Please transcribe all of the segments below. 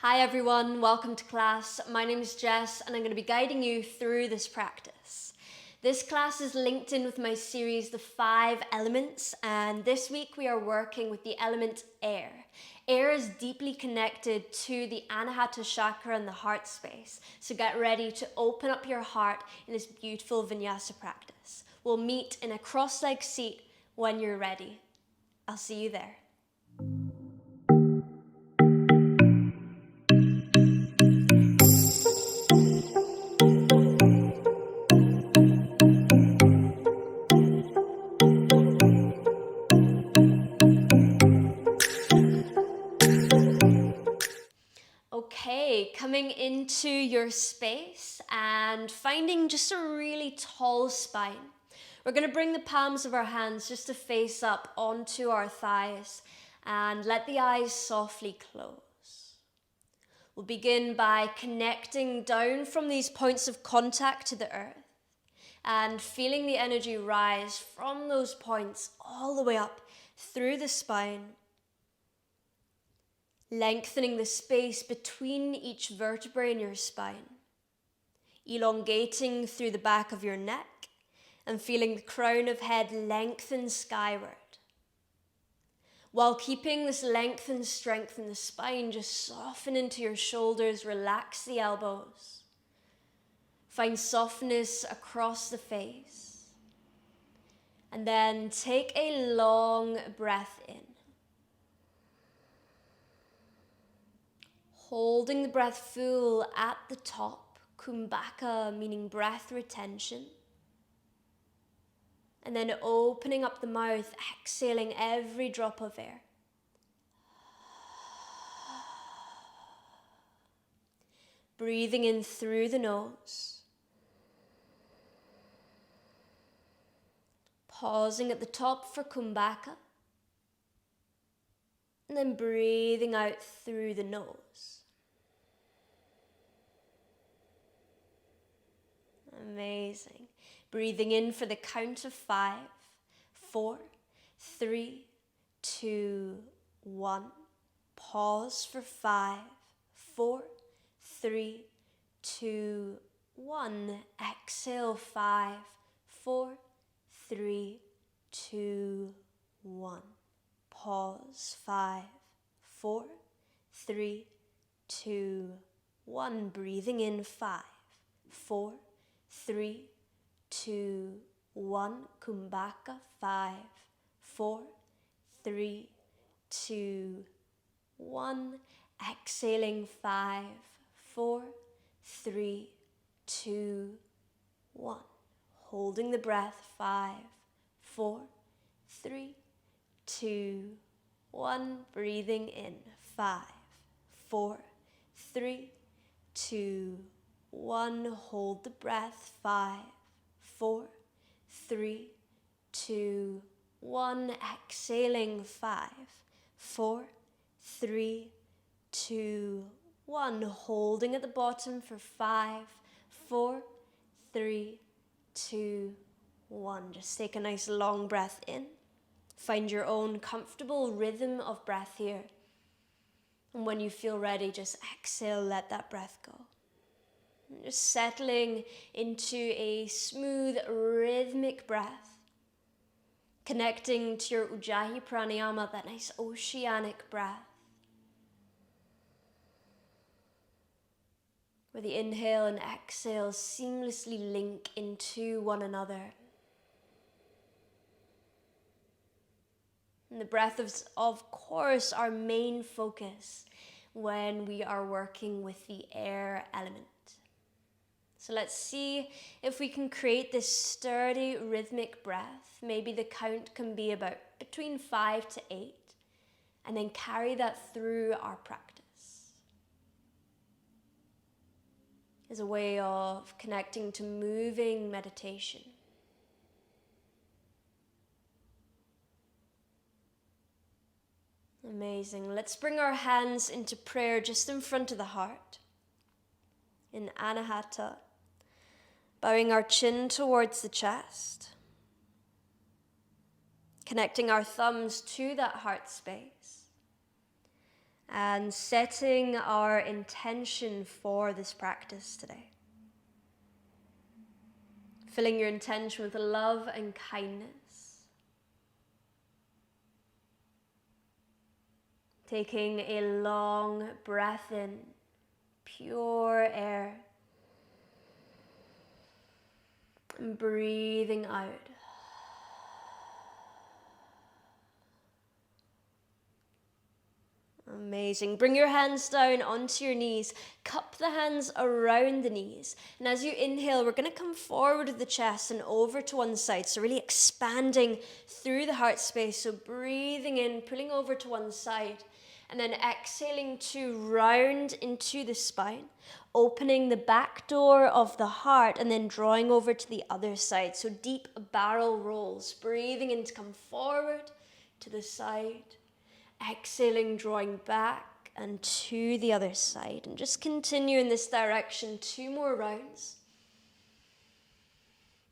Hi everyone, welcome to class. My name is Jess and I'm going to be guiding you through this practice. This class is linked in with my series, The 5 Elements, and this week we are working with the element air. Air is deeply connected to the anahata chakra and the heart space, so get ready to open up your heart in this beautiful Vinyasa practice. We'll meet in a cross-legged seat when you're ready. I'll see you there. Okay, coming into your space and finding just a really tall spine. We're going to bring the palms of our hands just to face up onto our thighs and let the eyes softly close. We'll begin by connecting down from these points of contact to the earth and feeling the energy rise from those points all the way up through the spine, lengthening the space between each vertebrae in your spine, elongating through the back of your neck and feeling the crown of head lengthen skyward. While keeping this length and strength in the spine, just soften into your shoulders, relax the elbows. Find softness across the face. And then take a long breath in. Holding the breath full at the top, kumbhaka, meaning breath retention. And then opening up the mouth, exhaling every drop of air. Breathing in through the nose. Pausing at the top for kumbhaka. And then breathing out through the nose. Amazing. Breathing in for the count of 5, 4, 3, 2, 1. Pause for 5, 4, 3, 2, 1. Exhale 5, 4, 3, 2, 1. Pause 5, 4, 3, 2, 1. Breathing in 5, 4, 3, 2, 1. Kumbhaka 5, 4, 3, 2, 1. Exhaling 5, 4, 3, 2, 1. Holding the breath 5, 4, 3, 2, 1. Breathing in 5, 4, 3, 2, 1. Hold the breath 5, 4, 3, 2, 1. Exhaling 5, 4, 3, 2, 1. Holding at the bottom for 5, 4, 3, 2, 1. Just take a nice long breath in. Find your own comfortable rhythm of breath here. And when you feel ready, just exhale, let that breath go. Just settling into a smooth, rhythmic breath. Connecting to your ujjayi pranayama, that nice oceanic breath. Where the inhale and exhale seamlessly link into one another. And the breath is, of course, our main focus when we are working with the air element. So let's see if we can create this sturdy rhythmic breath. Maybe the count can be about between 5 to 8, and then carry that through our practice. As a way of connecting to moving meditation. Amazing. Let's bring our hands into prayer just in front of the heart. In anahata. Bowing our chin towards the chest. Connecting our thumbs to that heart space. and setting our intention for this practice today. Filling your intention with love and kindness. Taking a long breath in, pure air. And breathing out. Amazing. Bring your hands down onto your knees. Cup the hands around the knees. And as you inhale, we're going to come forward with the chest and over to one side. So really expanding through the heart space. So breathing in, pulling over to one side. And then exhaling to round into the spine. Opening the back door of the heart and then drawing over to the other side. So deep barrel rolls. Breathing in to come forward to the side. Exhaling, drawing back and to the other side. And just continue in this direction 2 more rounds.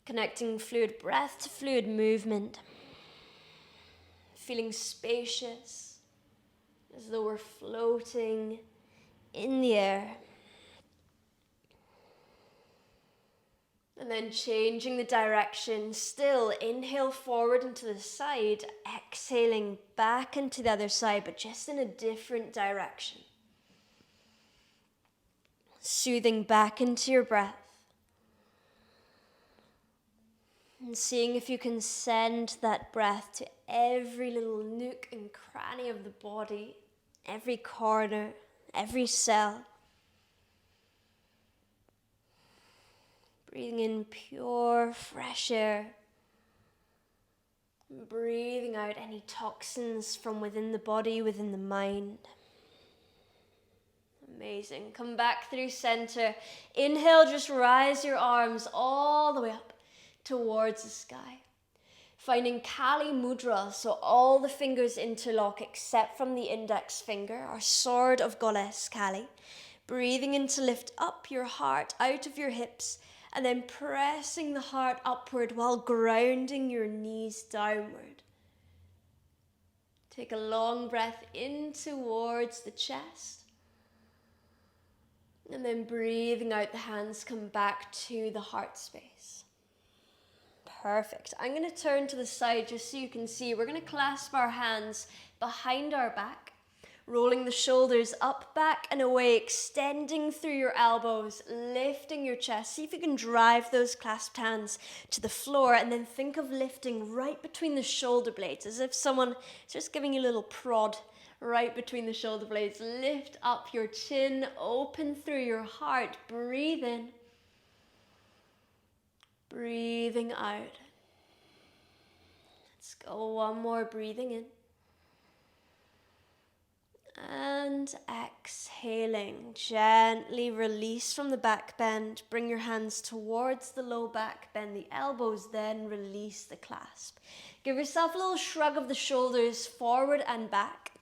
Connecting fluid breath to fluid movement. Feeling spacious, as though we're floating in the air. And then changing the direction, still inhale forward into the side, exhaling back into the other side, but just in a different direction. Soothing back into your breath. And seeing if you can send that breath to every little nook and cranny of the body, every corner, every cell. Breathing in pure, fresh air. And breathing out any toxins from within the body, within the mind. Amazing. Come back through center. Inhale, just rise your arms all the way up towards the sky. Finding Kali Mudra, so all the fingers interlock except from the index finger, our sword of Goddess Kali. Breathing in to lift up your heart out of your hips, and then pressing the heart upward while grounding your knees downward. Take a long breath in towards the chest. And then breathing out, the hands come back to the heart space. Perfect. I'm going to turn to the side just so you can see. We're going to clasp our hands behind our back. Rolling the shoulders up, back and away, extending through your elbows, lifting your chest. See if you can drive those clasped hands to the floor, and then think of lifting right between the shoulder blades, as if someone is just giving you a little prod right between the shoulder blades. Lift up your chin, open through your heart, breathe in, breathing out. Let's go one more, breathing in. And exhaling, gently release from the back bend. Bring your hands towards the low back, bend the elbows, then release the clasp. Give yourself a little shrug of the shoulders forward and back.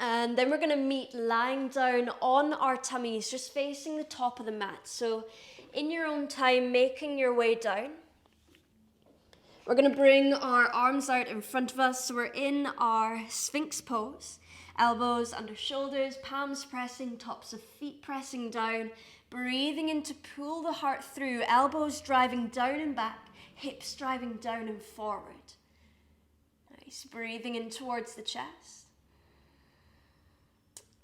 And then we're going to meet lying down on our tummies, just facing the top of the mat. So in your own time, making your way down. We're going to bring our arms out in front of us. So we're in our Sphinx pose. Elbows under shoulders, palms pressing, tops of feet pressing down. Breathing in to pull the heart through. Elbows driving down and back. Hips driving down and forward. Nice. Breathing in towards the chest.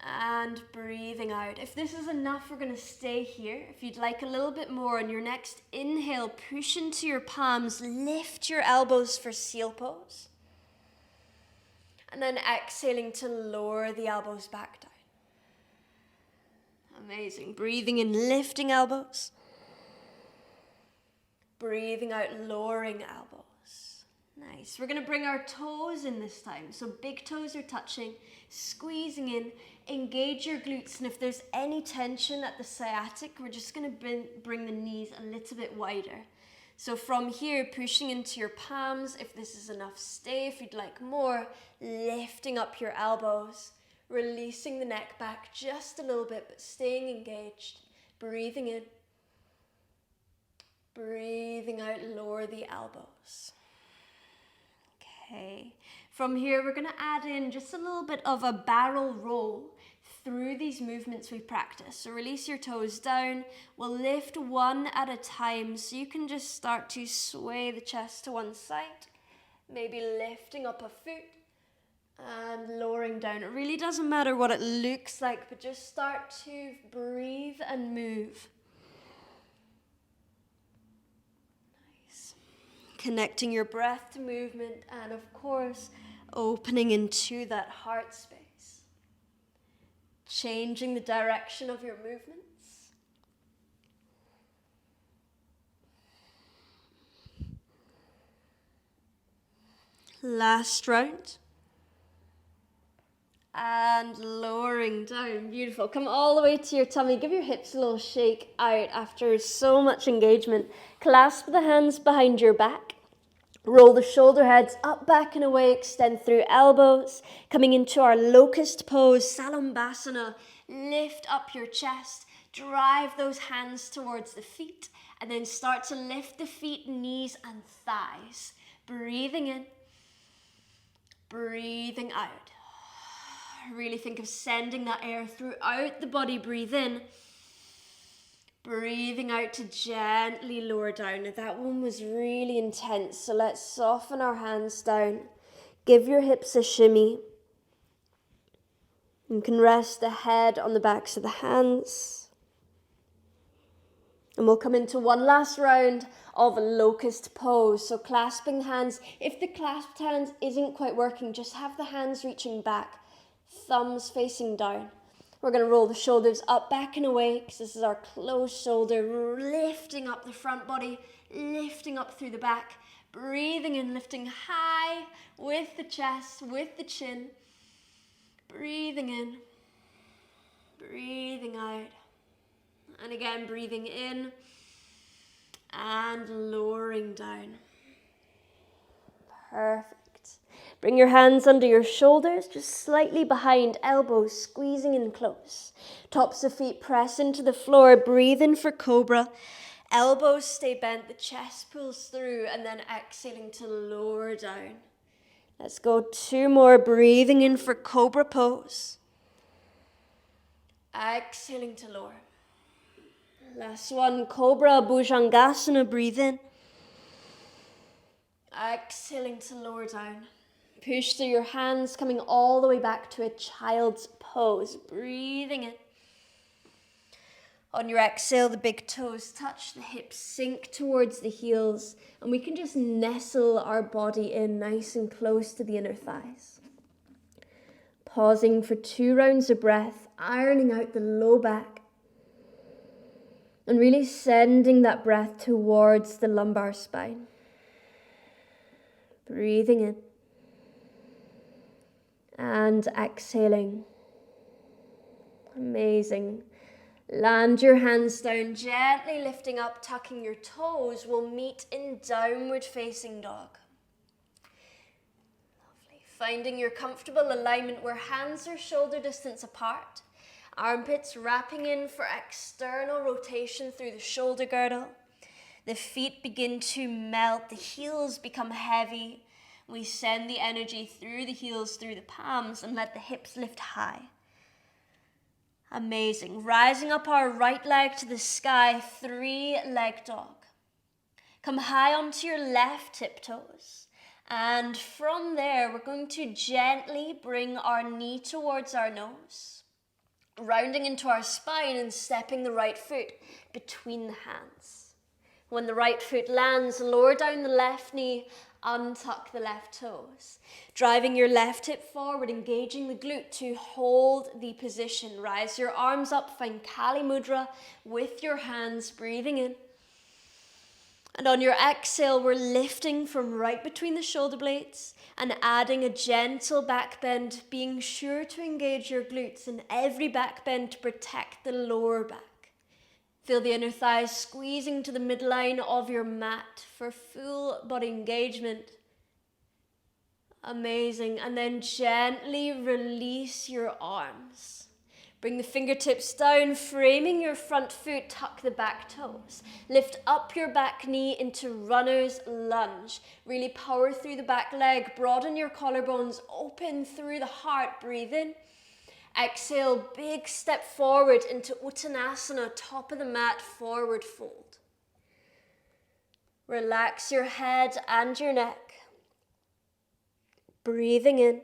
And breathing out. If this is enough, we're going to stay here. If you'd like a little bit more on your next inhale, push into your palms, lift your elbows for seal pose. And then exhaling to lower the elbows back down. Amazing. Breathing in, lifting elbows. Breathing out, lowering elbows. Nice. We're going to bring our toes in this time. So big toes are touching, squeezing in. Engage your glutes, and if there's any tension at the sciatic, we're just going to bring the knees a little bit wider. So from here, pushing into your palms. If this is enough, stay. If you'd like more, lifting up your elbows, releasing the neck back just a little bit, but staying engaged. Breathing in, breathing out, lower the elbows. Okay, From here, we're going to add in just a little bit of a barrel roll through these movements we practice. So release your toes down. We'll lift one at a time, so you can just start to sway the chest to one side, maybe lifting up a foot and lowering down. It really doesn't matter what it looks like, but just start to breathe and move. Nice. Connecting your breath to movement, and of course, opening into that heart space. Changing the direction of your movements. Last round. And lowering down. Beautiful. Come all the way to your tummy. Give your hips a little shake out after so much engagement. Clasp the hands behind your back. Roll the shoulder heads up, back and away. Extend through elbows. Coming into our locust pose, Salambasana. Lift up your chest. Drive those hands towards the feet. And then start to lift the feet, knees and thighs. Breathing in. Breathing out. Really think of sending that air throughout the body. Breathe in. Breathing out to gently lower down. Now that one was really intense, so let's soften our hands down. Give your hips a shimmy. You can rest the head on the backs of the hands. And we'll come into one last round of a locust pose. So clasping hands. If the clasped hands isn't quite working, just have the hands reaching back. Thumbs facing down. We're going to roll the shoulders up, back and away, because this is our closed shoulder, lifting up the front body, lifting up through the back, breathing in, lifting high with the chest, with the chin, breathing in, breathing out, and again breathing in and lowering down. Perfect. Bring your hands under your shoulders, just slightly behind, elbows squeezing in close. Tops of feet press into the floor, breathe in for cobra. Elbows stay bent, the chest pulls through, and then exhaling to lower down. Let's go 2 more, breathing in for cobra pose. Exhaling to lower. Last one, cobra bhujangasana, breathe in. Exhaling to lower down. Push through your hands, coming all the way back to a child's pose. Breathing in. On your exhale, the big toes touch, the hips sink towards the heels, and we can just nestle our body in nice and close to the inner thighs. Pausing for 2 rounds of breath, ironing out the low back, and really sending that breath towards the lumbar spine. Breathing in. And exhaling. Amazing. Land your hands down, gently lifting up, tucking your toes. We'll meet in downward facing dog. Lovely. Finding your comfortable alignment where hands are shoulder distance apart. Armpits wrapping in for external rotation through the shoulder girdle. The feet begin to melt, the heels become heavy. We send the energy through the heels, through the palms, and let the hips lift high. Amazing. Rising up our right leg to the sky, 3-leg dog. Come high onto your left tiptoes. And from there, we're going to gently bring our knee towards our nose, rounding into our spine and stepping the right foot between the hands. When the right foot lands, lower down the left knee, untuck the left toes. Driving your left hip forward, engaging the glute to hold the position. Rise your arms up, find Kali Mudra with your hands, breathing in. And on your exhale, we're lifting from right between the shoulder blades and adding a gentle back bend, being sure to engage your glutes in every back bend to protect the lower back. Feel the inner thighs squeezing to the midline of your mat for full body engagement. Amazing. And then gently release your arms. Bring the fingertips down, framing your front foot, tuck the back toes. Lift up your back knee into runner's lunge. Really power through the back leg, broaden your collarbones, open through the heart, breathe in. Exhale, big step forward into Uttanasana, top of the mat, forward fold. Relax your head and your neck. Breathing in.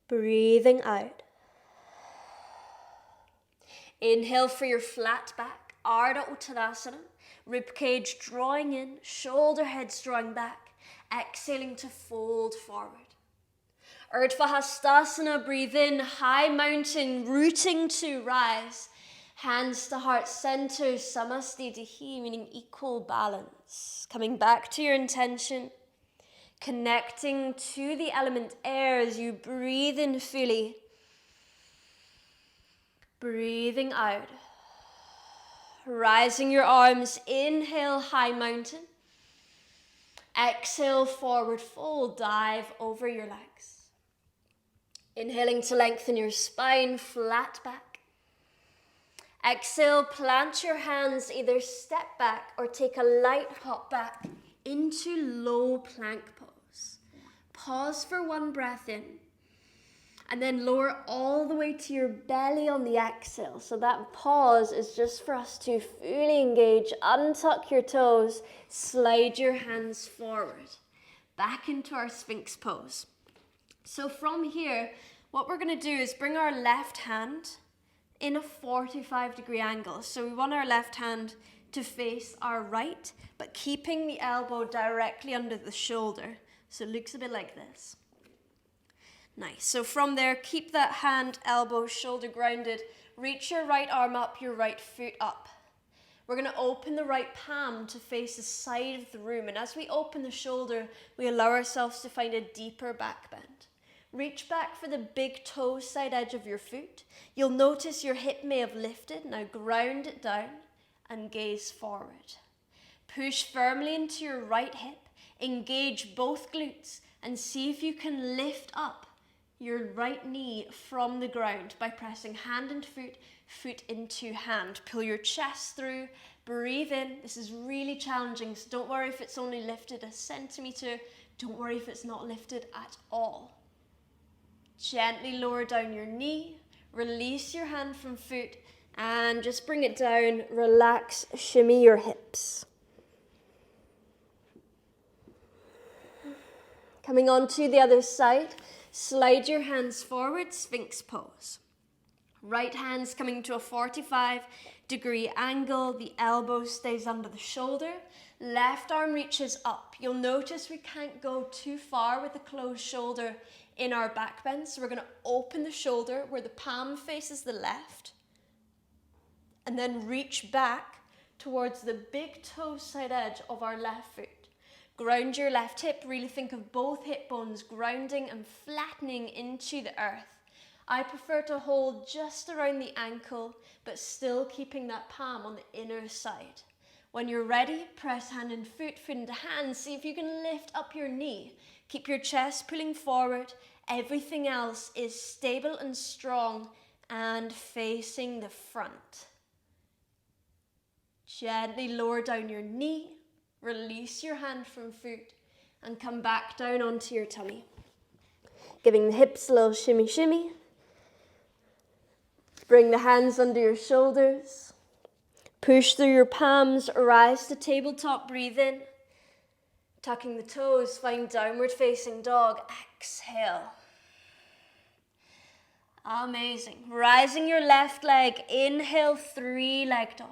Breathing out. Inhale for your flat back, Ardha Uttanasana, ribcage drawing in, shoulder heads drawing back, exhaling to fold forward. Urdhva Hastasana, breathe in, high mountain, rooting to rise, hands to heart center, Samastitihi, meaning equal balance. Coming back to your intention, connecting to the element air as you breathe in fully. Breathing out. Rising your arms, inhale, high mountain. Exhale, forward fold, dive over your legs. Inhaling to lengthen your spine, flat back. Exhale, plant your hands, either step back or take a light hop back into low plank pose. Pause for one breath in. And then lower all the way to your belly on the exhale. So that pause is just for us to fully engage. Untuck your toes. Slide your hands forward. Back into our Sphinx pose. So from here, what we're going to do is bring our left hand in a 45-degree angle. So we want our left hand to face our right, but keeping the elbow directly under the shoulder. So it looks a bit like this. Nice. So from there, keep that hand, elbow, shoulder grounded. Reach your right arm up, your right foot up. We're going to open the right palm to face the side of the room. And as we open the shoulder, we allow ourselves to find a deeper back bend. Reach back for the big toe side edge of your foot. You'll notice your hip may have lifted. Now ground it down and gaze forward. Push firmly into your right hip. Engage both glutes and see if you can lift up your right knee from the ground by pressing hand and foot, foot into hand. Pull your chest through, breathe in. This is really challenging, so don't worry if it's only lifted a centimeter. Don't worry if it's not lifted at all. Gently lower down your knee, release your hand from foot, and just bring it down. Relax, shimmy your hips. Coming on to the other side. Slide your hands forward, Sphinx pose. Right hand's coming to a 45-degree angle. The elbow stays under the shoulder. Left arm reaches up. You'll notice we can't go too far with the closed shoulder in our back bend. So we're going to open the shoulder where the palm faces the left. And then reach back towards the big toe side edge of our left foot. Ground your left hip, really think of both hip bones grounding and flattening into the earth. I prefer to hold just around the ankle, but still keeping that palm on the inner side. When you're ready, press hand and foot, foot into hand. See if you can lift up your knee. Keep your chest pulling forward. Everything else is stable and strong and facing the front. Gently lower down your knee. Release your hand from foot and come back down onto your tummy. Giving the hips a little shimmy, shimmy. Bring the hands under your shoulders. Push through your palms, rise to tabletop, breathe in. Tucking the toes, find downward facing dog. Exhale. Amazing. Rising your left leg, inhale, 3-leg dog.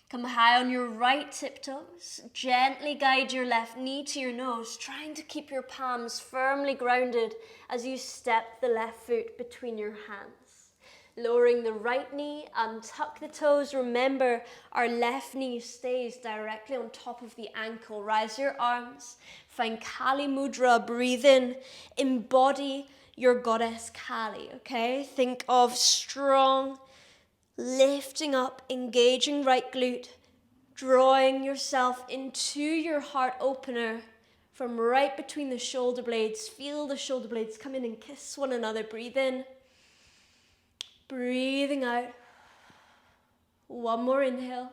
Come high on your right tiptoes. Gently guide your left knee to your nose, trying to keep your palms firmly grounded as you step the left foot between your hands. Lowering the right knee, untuck the toes. Remember, our left knee stays directly on top of the ankle. Rise your arms. Find Kali Mudra. Breathe in. Embody your goddess Kali, okay? Think of strong, lifting up, engaging right glute, drawing yourself into your heart opener from right between the shoulder blades. Feel the shoulder blades come in and kiss one another. Breathe in. Breathing out. One more inhale.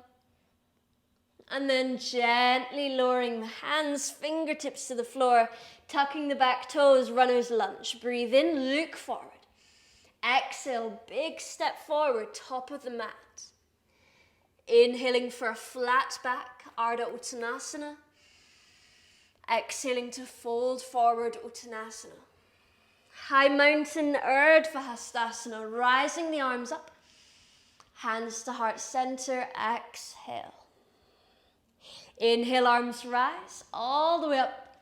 And then gently lowering the hands, fingertips to the floor, tucking the back toes, runner's lunge. Breathe in, look forward. Exhale, big step forward, top of the mat. Inhaling for a flat back, Ardha Uttanasana. Exhaling to fold forward, Uttanasana. High mountain, Urdhva Hastasana, rising the arms up. Hands to heart center, exhale. Inhale, arms rise, all the way up.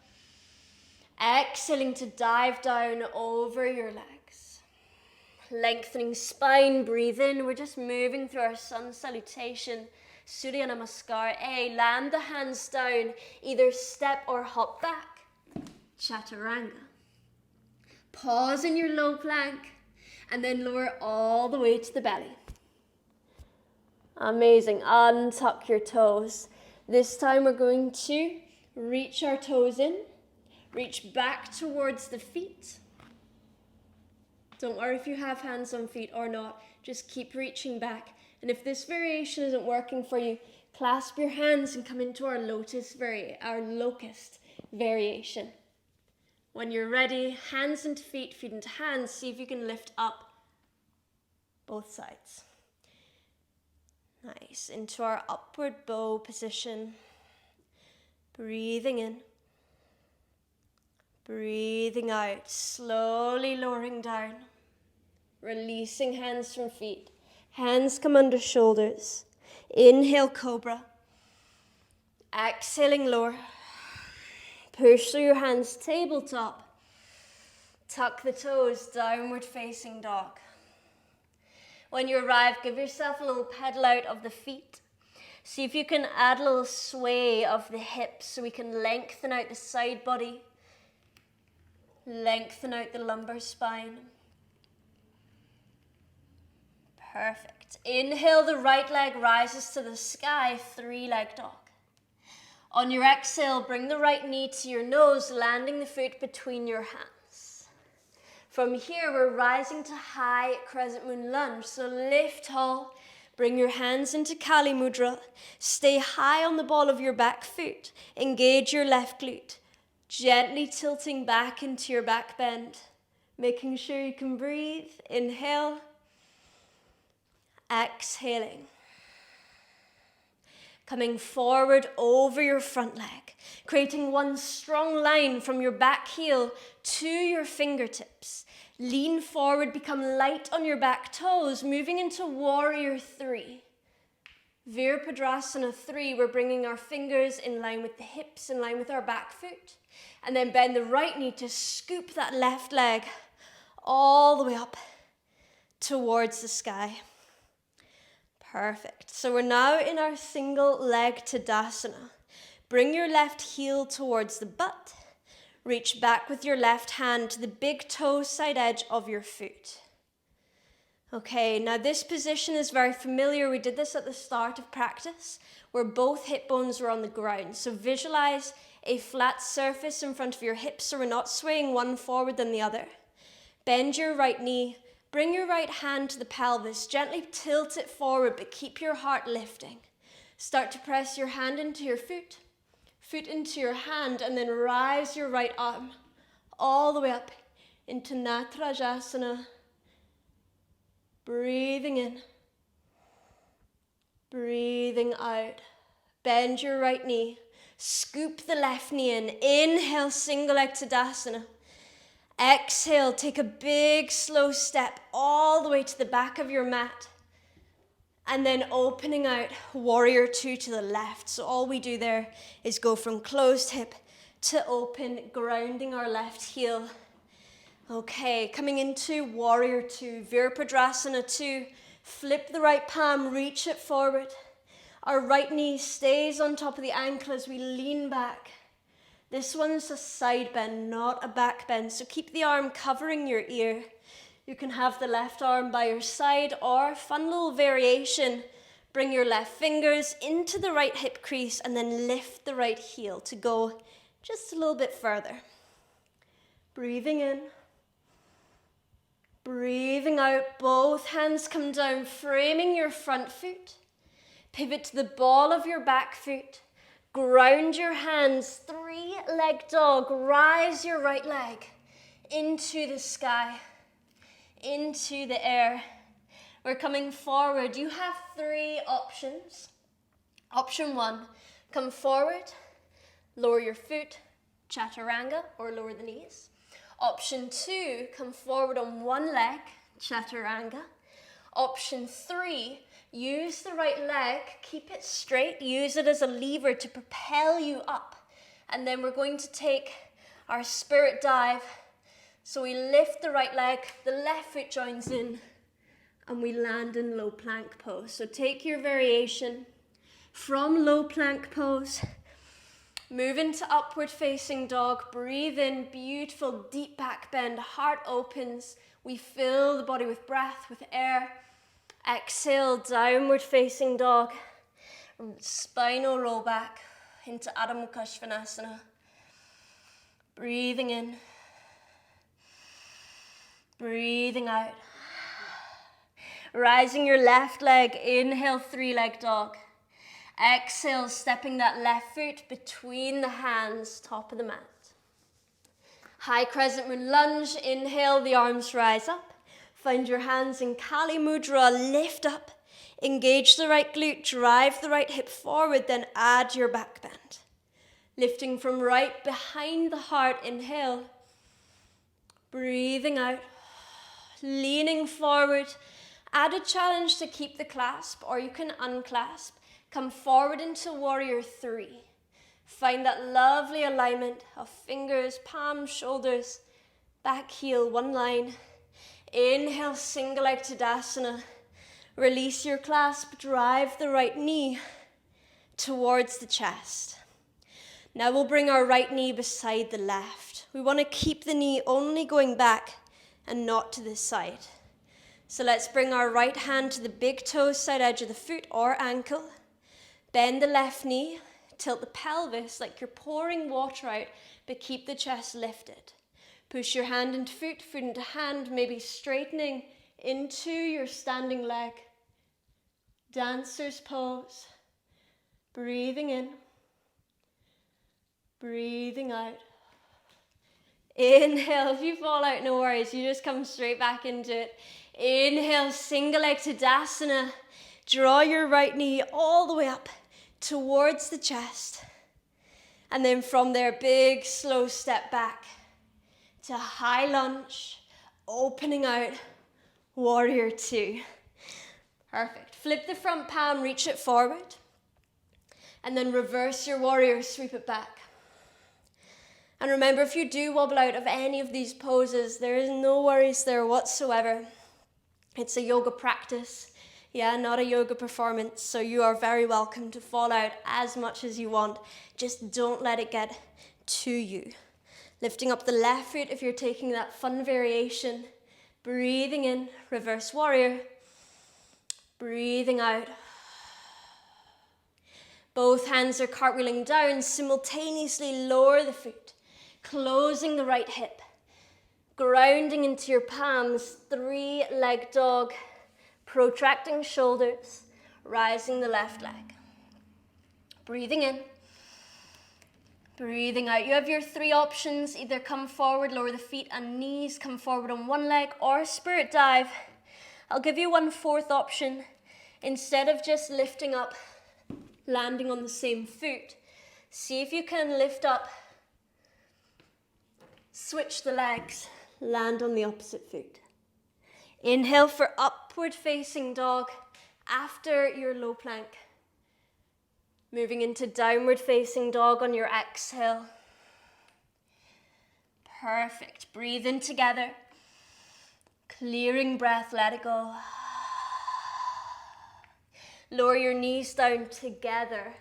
Exhaling to dive down over your legs. Lengthening spine, breathe in. We're just moving through our sun salutation. Surya Namaskar. Land the hands down, either step or hop back. Chaturanga. Pause in your low plank and then lower all the way to the belly. Amazing. Untuck your toes. This time we're going to reach our toes in, reach back towards the feet. Don't worry if you have hands on feet or not, just keep reaching back. And if this variation isn't working for you, clasp your hands and come into our locust variation. When you're ready, hands into feet, feet into hands, see if you can lift up both sides. Nice, into our upward bow position. Breathing in. Breathing out, slowly lowering down. Releasing hands from feet. Hands come under shoulders. Inhale, cobra. Exhaling, lower. Push through your hands, tabletop. Tuck the toes, downward facing dog. When you arrive, give yourself a little pedal out of the feet. See if you can add a little sway of the hips so we can lengthen out the side body. Lengthen out the lumbar spine. Perfect. Inhale, the right leg rises to the sky, three-leg dog. On your exhale, bring the right knee to your nose, landing the foot between your hands. From here, we're rising to high crescent moon lunge. So lift tall, bring your hands into Kali Mudra. Stay high on the ball of your back foot. Engage your left glute. Gently tilting back into your back bend. Making sure you can breathe. Inhale. Exhaling. Coming forward over your front leg, creating one strong line from your back heel to your fingertips. Lean forward, become light on your back toes, moving into warrior 3. Virabhadrasana 3, we're bringing our fingers in line with the hips, in line with our back foot. And then bend the right knee to scoop that left leg all the way up towards the sky. Perfect. So we're now in our single leg Tadasana. Bring your left heel towards the butt. Reach back with your left hand to the big toe side edge of your foot. Okay, now this position is very familiar. We did this at the start of practice where both hip bones were on the ground. So visualize a flat surface in front of your hips so we're not swaying one forward than the other. Bend your right knee. Bring your right hand to the pelvis, gently tilt it forward, but keep your heart lifting. Start to press your hand into your foot into your hand, and then rise your right arm all the way up into Natarajasana. Breathing in, breathing out. Bend your right knee, scoop the left knee in. Inhale, single leg Tadasana. Exhale, take a big slow step all the way to the back of your mat. And then opening out, warrior 2 to the left. So all we do there is go from closed hip to open, grounding our left heel. Okay, coming into warrior 2, Virabhadrasana 2. Flip the right palm, reach it forward. Our right knee stays on top of the ankle as we lean back. This one's a side bend, not a back bend. So keep the arm covering your ear. You can have the left arm by your side, or fun little variation. Bring your left fingers into the right hip crease and then lift the right heel to go just a little bit further. Breathing in. Breathing out, both hands come down, framing your front foot. Pivot to the ball of your back foot. Ground your hands, 3-leg dog. Rise your right leg into the sky, into the air. We're coming forward. You have 3 options. Option 1, come forward, lower your foot, chaturanga, or lower the knees. Option 2, come forward on one leg, chaturanga. Option 3, use the right leg, keep it straight, use it as a lever to propel you up. And then we're going to take our spirit dive. So we lift the right leg, the left foot joins in, and we land in low plank pose. So take your variation from low plank pose. Move into upward facing dog. Breathe in, beautiful deep back bend. Heart opens. We fill the body with breath, with air. Exhale, downward facing dog. Spinal roll back into Adho Mukha Svanasana. Breathing in. Breathing out. Rising your left leg. Inhale, 3-leg dog. Exhale, stepping that left foot between the hands, top of the mat. High crescent moon lunge. Inhale, the arms rise up. Find your hands in Kali Mudra, lift up. Engage the right glute, drive the right hip forward, then add your back bend. Lifting from right behind the heart, inhale. Breathing out. Leaning forward. Add a challenge to keep the clasp, or you can unclasp. Come forward into warrior 3. Find that lovely alignment of fingers, palms, shoulders, back heel, one line. Inhale, single leg Tadasana. Release your clasp, drive the right knee towards the chest. Now we'll bring our right knee beside the left. We want to keep the knee only going back and not to the side. So let's bring our right hand to the big toe side edge of the foot or ankle. Bend the left knee, tilt the pelvis like you're pouring water out, but keep the chest lifted. Push your hand into foot, foot into hand, maybe straightening into your standing leg. Dancer's pose. Breathing in. Breathing out. Inhale, if you fall out, no worries, you just come straight back into it. Inhale, single leg Tadasana. Draw your right knee all the way up towards the chest. And then from there, big, slow step back to high lunge, opening out, warrior 2. Perfect. Flip the front palm, reach it forward. And then reverse your warrior, sweep it back. And remember, if you do wobble out of any of these poses, there is no worries there whatsoever. It's a yoga practice, not a yoga performance. So you are very welcome to fall out as much as you want. Just don't let it get to you. Lifting up the left foot if you're taking that fun variation. Breathing in, reverse warrior. Breathing out. Both hands are cartwheeling down. Simultaneously lower the foot. Closing the right hip. Grounding into your palms. 3-leg dog. Protracting shoulders. Rising the left leg. Breathing in. Breathing out. You have your 3 options. Either come forward, lower the feet and knees, come forward on one leg, or spirit dive. I'll give you 1/4 option. Instead of just lifting up, landing on the same foot, see if you can lift up, switch the legs, land on the opposite foot. Inhale for upward facing dog after your low plank. Moving into downward facing dog on your exhale. Perfect. Breathe in together. Clearing breath, let it go. Lower your knees down together.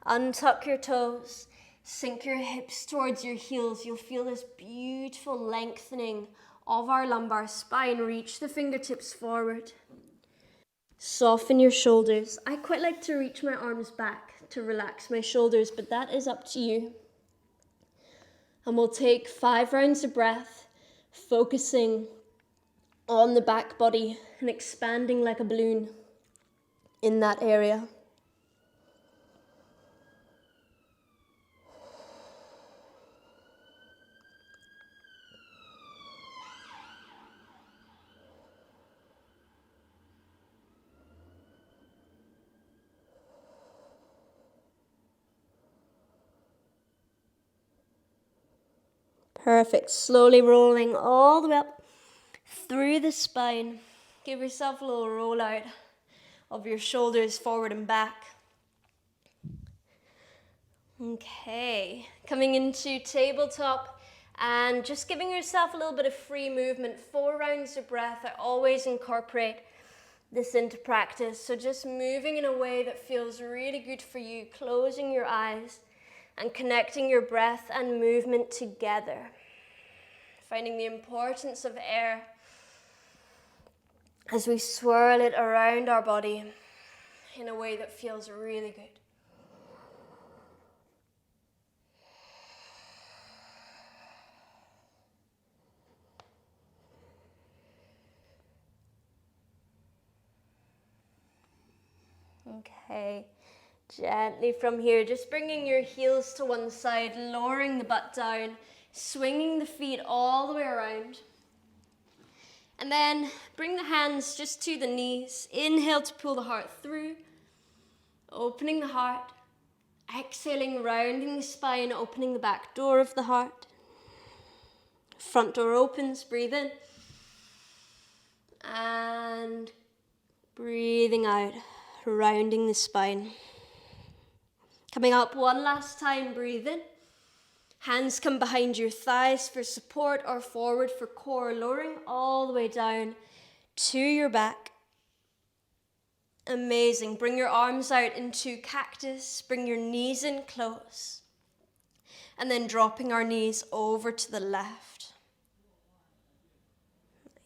Untuck your toes. Sink your hips towards your heels. You'll feel this beautiful lengthening of our lumbar spine. Reach the fingertips forward. Soften your shoulders. I quite like to reach my arms back to relax my shoulders, but that is up to you. And we'll take 5 rounds of breath, focusing on the back body and expanding like a balloon in that area. Perfect. Slowly rolling all the way up through the spine. Give yourself a little roll out of your shoulders forward and back. Okay, coming into tabletop and just giving yourself a little bit of free movement. 4 rounds of breath. I always incorporate this into practice. So just moving in a way that feels really good for you, closing your eyes and connecting your breath and movement together. Finding the importance of air as we swirl it around our body in a way that feels really good. Okay, gently from here, just bringing your heels to one side, lowering the butt down, swinging the feet all the way around. And then bring the hands just to the knees. Inhale to pull the heart through, opening the heart. Exhaling, rounding the spine, opening the back door of the heart. Front door opens, breathe in. And breathing out, rounding the spine. Coming up one last time, breathe in. Hands come behind your thighs for support or forward for core, lowering all the way down to your back. Amazing. Bring your arms out into cactus. Bring your knees in close. And then dropping our knees over to the left.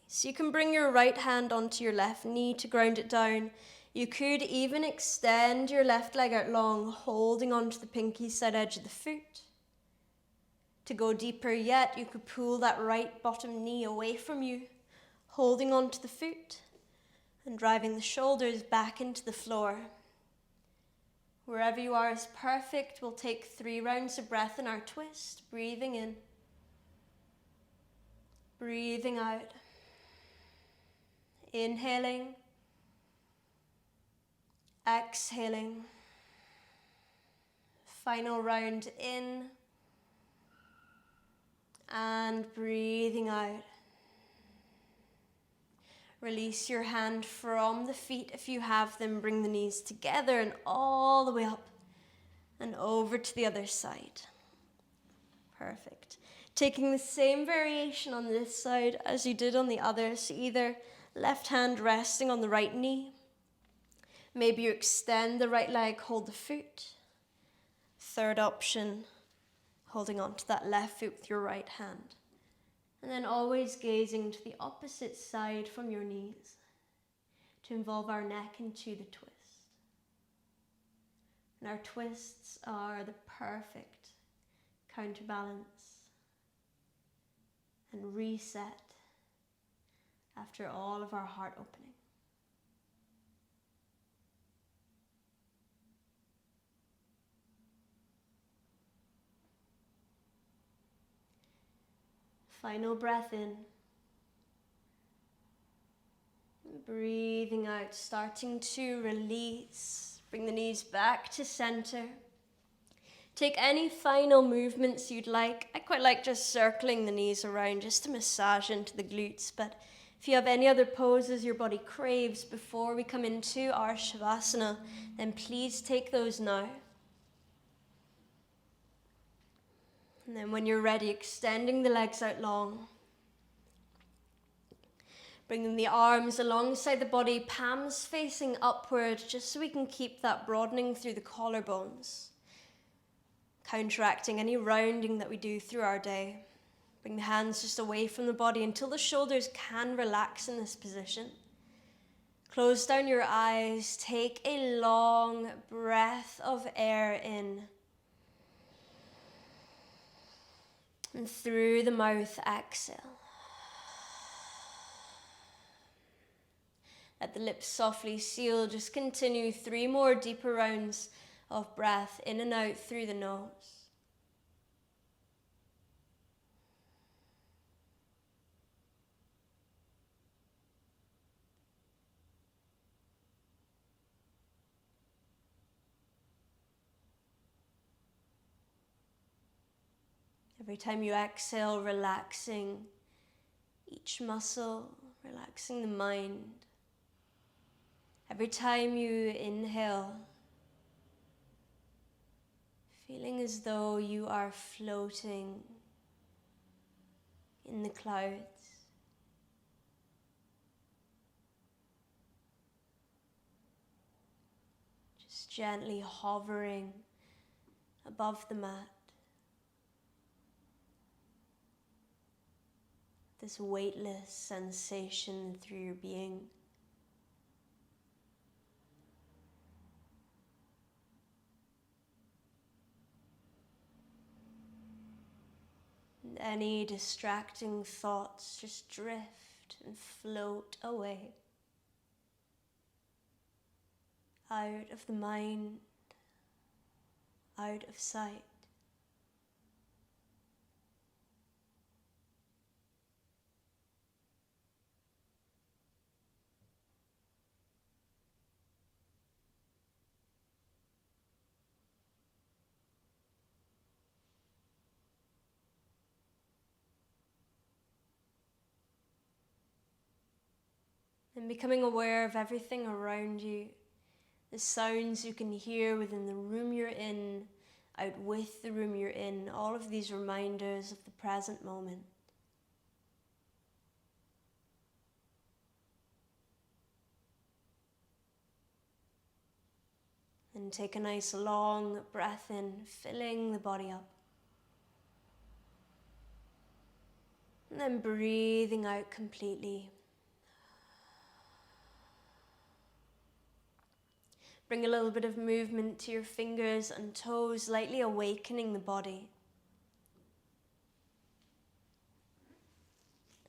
So you can bring your right hand onto your left knee to ground it down. You could even extend your left leg out long, holding onto the pinky side edge of the foot. To go deeper yet, you could pull that right bottom knee away from you, holding onto the foot and driving the shoulders back into the floor. Wherever you are is perfect. We'll take 3 rounds of breath in our twist. Breathing in. Breathing out. Inhaling. Exhaling. Final round in. And breathing out. Release your hand from the feet if you have them. Bring the knees together and all the way up and over to the other side. Perfect. Taking the same variation on this side as you did on the other. So either left hand resting on the right knee. Maybe you extend the right leg, hold the foot. Third option, holding on to that left foot with your right hand. And then always gazing to the opposite side from your knees to involve our neck into the twist. And our twists are the perfect counterbalance and reset after all of our heart opening. Final breath in. Breathing out, starting to release. Bring the knees back to center. Take any final movements you'd like. I quite like just circling the knees around just to massage into the glutes. But if you have any other poses your body craves before we come into our Savasana, then please take those now. And then when you're ready, extending the legs out long. Bringing the arms alongside the body, palms facing upward, just so we can keep that broadening through the collarbones. Counteracting any rounding that we do through our day. Bring the hands just away from the body until the shoulders can relax in this position. Close down your eyes, take a long breath of air in. And through the mouth, exhale. Let the lips softly seal. Just continue 3 more deeper rounds of breath in and out through the nose. Every time you exhale, relaxing each muscle, relaxing the mind. Every time you inhale, feeling as though you are floating in the clouds. Just gently hovering above the mat. This weightless sensation through your being. And any distracting thoughts just drift and float away. Out of the mind, out of sight. And becoming aware of everything around you, the sounds you can hear within the room you're in, out with the room you're in, all of these reminders of the present moment. And take a nice long breath in, filling the body up. And then breathing out completely. Bring a little bit of movement to your fingers and toes, lightly awakening the body.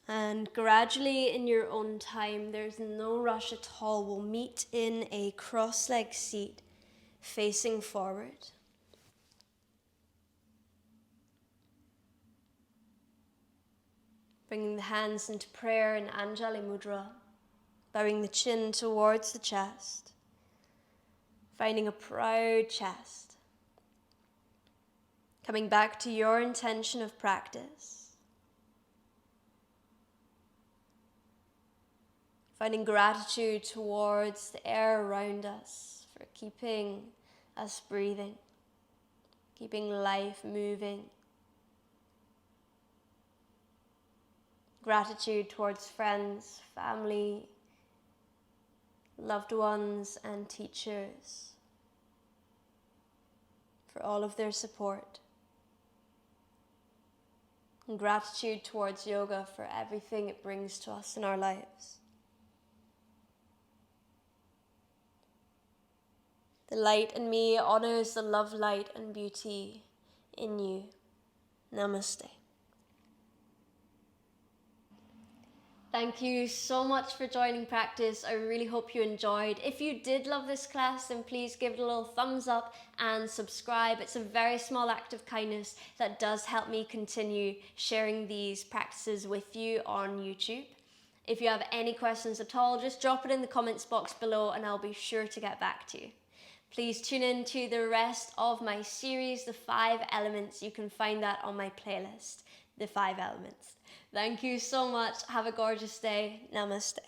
And gradually, in your own time, there's no rush at all. We'll meet in a cross-legged seat, facing forward. Bringing the hands into prayer in Anjali Mudra, bowing the chin towards the chest. Finding a proud chest. Coming back to your intention of practice. Finding gratitude towards the air around us for keeping us breathing, keeping life moving. Gratitude towards friends, family, loved ones and teachers for all of their support. And gratitude towards yoga for everything it brings to us in our lives. The light in me honors the love, light and beauty in you. Namaste. Thank you so much for joining practice. I really hope you enjoyed. If you did love this class, then please give it a little thumbs up and subscribe. It's a very small act of kindness that does help me continue sharing these practices with you on YouTube. If you have any questions at all, just drop it in the comments box below and I'll be sure to get back to you. Please tune in to the rest of my series, The 5 Elements. You can find that on my playlist, The 5 Elements. Thank you so much. Have a gorgeous day. Namaste.